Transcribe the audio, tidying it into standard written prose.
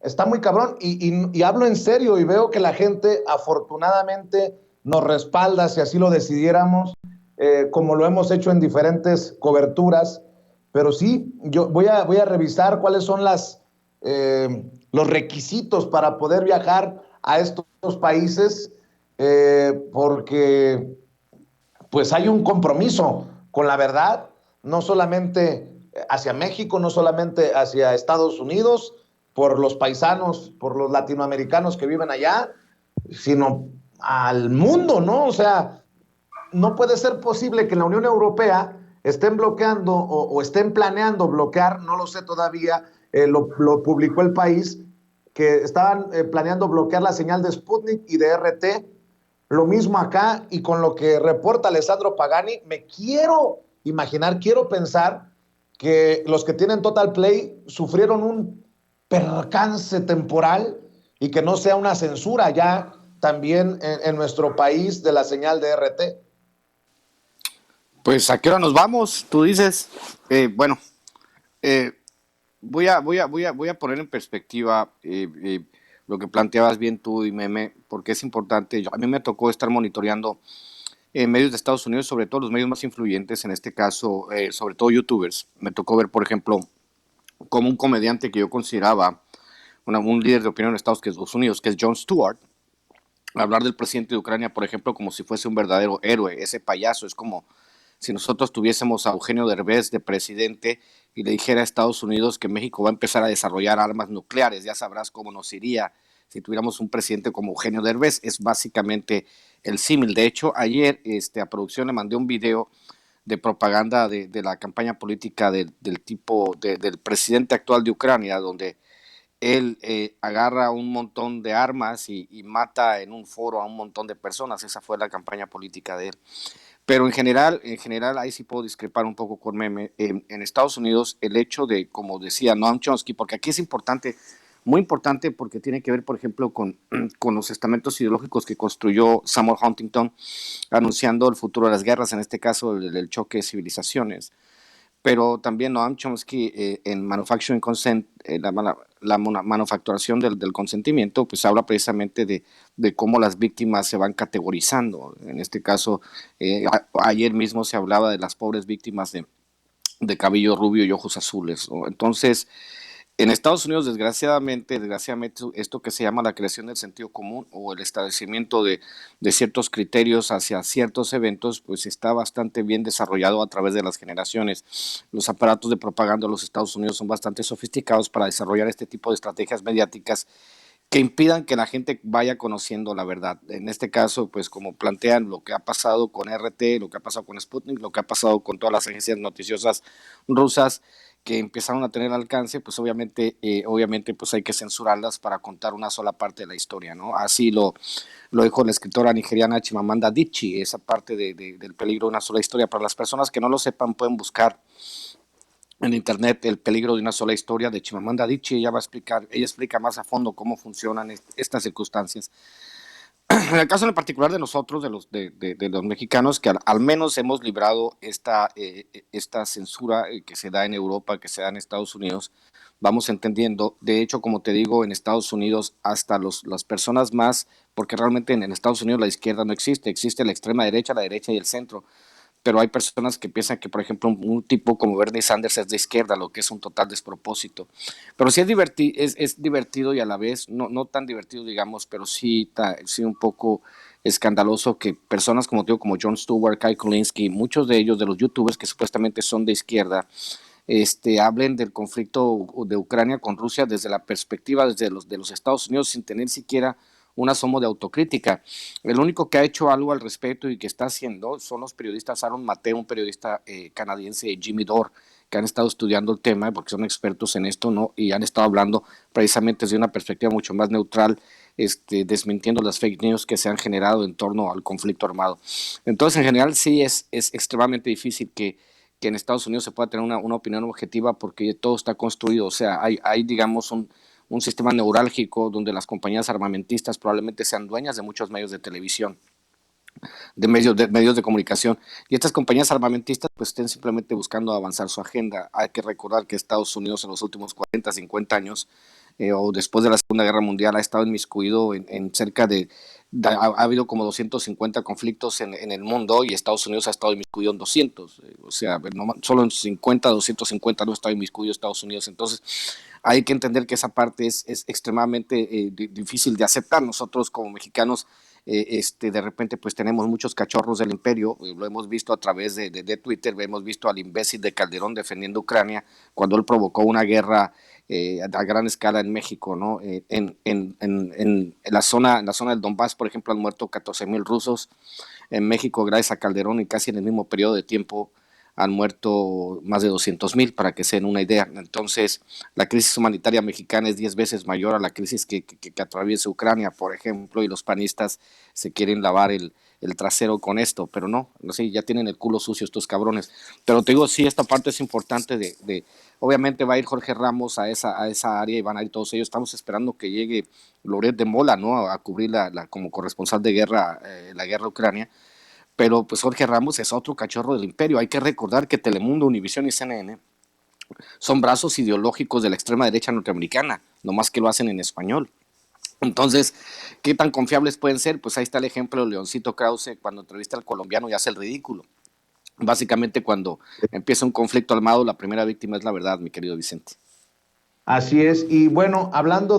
está muy cabrón y hablo en serio y veo que la gente afortunadamente nos respalda si así lo decidiéramos, como lo hemos hecho en diferentes coberturas, pero sí, yo voy a revisar cuáles son los requisitos para poder viajar a estos países, porque pues hay un compromiso con la verdad, no solamente hacia México, no solamente hacia Estados Unidos, por los paisanos, por los latinoamericanos que viven allá, sino al mundo, ¿no? O sea, no puede ser posible que en la Unión Europea estén bloqueando o estén planeando bloquear, no lo sé todavía, lo publicó el país, que estaban planeando bloquear la señal de Sputnik y de RT. Lo mismo acá, y con lo que reporta Alessandro Pagani, me quiero imaginar, quiero pensar que los que tienen Total Play sufrieron un percance temporal y que no sea una censura ya también en nuestro país de la señal de RT. Pues, ¿a qué hora nos vamos? Tú dices. Bueno, eh, voy a poner en perspectiva lo que planteabas bien tú y Meme, porque es importante. A mí me tocó estar monitoreando medios de Estados Unidos, sobre todo los medios más influyentes, en este caso, sobre todo YouTubers. Me tocó ver, por ejemplo, como un comediante que yo consideraba un líder de opinión en Estados Unidos, que es Jon Stewart, hablar del presidente de Ucrania, por ejemplo, como si fuese un verdadero héroe. Ese payaso es como si nosotros tuviésemos a Eugenio Derbez de presidente y le dijera a Estados Unidos que México va a empezar a desarrollar armas nucleares. Ya sabrás cómo nos iría si tuviéramos un presidente como Eugenio Derbez. Es básicamente el símil. De hecho, ayer a producción le mandé un video de propaganda de la campaña política del presidente actual de Ucrania, donde él agarra un montón de armas y mata en un foro a un montón de personas. Esa fue la campaña política de él. Pero en general, ahí sí puedo discrepar un poco con Meme. En Estados Unidos, el hecho de, como decía Noam Chomsky, porque aquí es importante, muy importante, porque tiene que ver, por ejemplo, con los estamentos ideológicos que construyó Samuel Huntington, anunciando el futuro de las guerras, en este caso el choque de civilizaciones. Pero también Noam Chomsky en Manufacturing Consent, manufacturación del consentimiento, pues habla precisamente de cómo las víctimas se van categorizando. En este caso, ayer mismo se hablaba de las pobres víctimas de cabello rubio y ojos azules, ¿no? Entonces, en Estados Unidos, desgraciadamente, esto que se llama la creación del sentido común o el establecimiento de ciertos criterios hacia ciertos eventos, pues está bastante bien desarrollado a través de las generaciones. Los aparatos de propaganda de los Estados Unidos son bastante sofisticados para desarrollar este tipo de estrategias mediáticas que impidan que la gente vaya conociendo la verdad. En este caso, pues como plantean lo que ha pasado con RT, lo que ha pasado con Sputnik, lo que ha pasado con todas las agencias noticiosas rusas que empezaron a tener alcance, pues obviamente pues hay que censurarlas para contar una sola parte de la historia, ¿no? Así lo dijo la escritora nigeriana Chimamanda Adichie, esa parte del peligro de una sola historia. Para las personas que no lo sepan, pueden buscar en internet El peligro de una sola historia de Chimamanda Adichie. Ella explica más a fondo cómo funcionan estas circunstancias. En el caso en particular de nosotros, de los mexicanos, que al menos hemos librado esta censura que se da en Europa, que se da en Estados Unidos, vamos entendiendo. De hecho, como te digo, en Estados Unidos hasta las personas más, porque realmente en Estados Unidos la izquierda no existe, existe la extrema derecha, la derecha y el centro, pero hay personas que piensan que, por ejemplo, un tipo como Bernie Sanders es de izquierda, lo que es un total despropósito. Pero sí es divertido y a la vez, no tan divertido, digamos, pero sí un poco escandaloso que personas como te digo, como Jon Stewart, Kai Kulinski, muchos de ellos, de los youtubers que supuestamente son de izquierda, hablen del conflicto de Ucrania con Rusia desde la perspectiva de los Estados Unidos sin tener siquiera un asomo de autocrítica. El único que ha hecho algo al respecto y que está haciendo son los periodistas Aaron Mateo, un periodista canadiense, Jimmy Dore, que han estado estudiando el tema porque son expertos en esto, ¿no? Y han estado hablando precisamente desde una perspectiva mucho más neutral, desmintiendo las fake news que se han generado en torno al conflicto armado. Entonces, en general, sí es extremadamente difícil que en Estados Unidos se pueda tener una opinión objetiva porque todo está construido. O sea, hay digamos, un sistema neurálgico donde las compañías armamentistas probablemente sean dueñas de muchos medios de televisión, medios de comunicación. Y estas compañías armamentistas pues estén simplemente buscando avanzar su agenda. Hay que recordar que Estados Unidos en los últimos 40, 50 años o después de la Segunda Guerra Mundial ha estado inmiscuido en cerca ha habido como 250 conflictos en el mundo y Estados Unidos ha estado inmiscuido en 200, o sea, no, solo en 50, 250 no está inmiscuido Estados Unidos. Entonces hay que entender que esa parte es extremadamente difícil de aceptar. Nosotros como mexicanos de repente pues tenemos muchos cachorros del imperio, lo hemos visto a través de Twitter, hemos visto al imbécil de Calderón defendiendo Ucrania cuando él provocó una guerra a gran escala en México, ¿no? En la zona del Donbass, por ejemplo, han muerto 14,000 rusos. En México, gracias a Calderón, y casi en el mismo periodo de tiempo han muerto más de 200,000, para que se den una idea. Entonces, la crisis humanitaria mexicana es 10 veces mayor a la crisis que atraviesa Ucrania, por ejemplo, y los panistas se quieren lavar el trasero con esto, pero no sé, ya tienen el culo sucio estos cabrones. Pero te digo, sí, esta parte es importante obviamente va a ir Jorge Ramos a esa área y van a ir todos ellos. Estamos esperando que llegue Loret de Mola, ¿no? A cubrir como corresponsal de guerra, la guerra a Ucrania. Pero pues Jorge Ramos es otro cachorro del imperio. Hay que recordar que Telemundo, Univisión y CNN son brazos ideológicos de la extrema derecha norteamericana, nomás que lo hacen en español. Entonces, ¿qué tan confiables pueden ser? Pues ahí está el ejemplo de Leoncito Krause cuando entrevista al colombiano y hace el ridículo. Básicamente, cuando empieza un conflicto armado, la primera víctima es la verdad, mi querido Vicente. Así es. Y bueno, hablando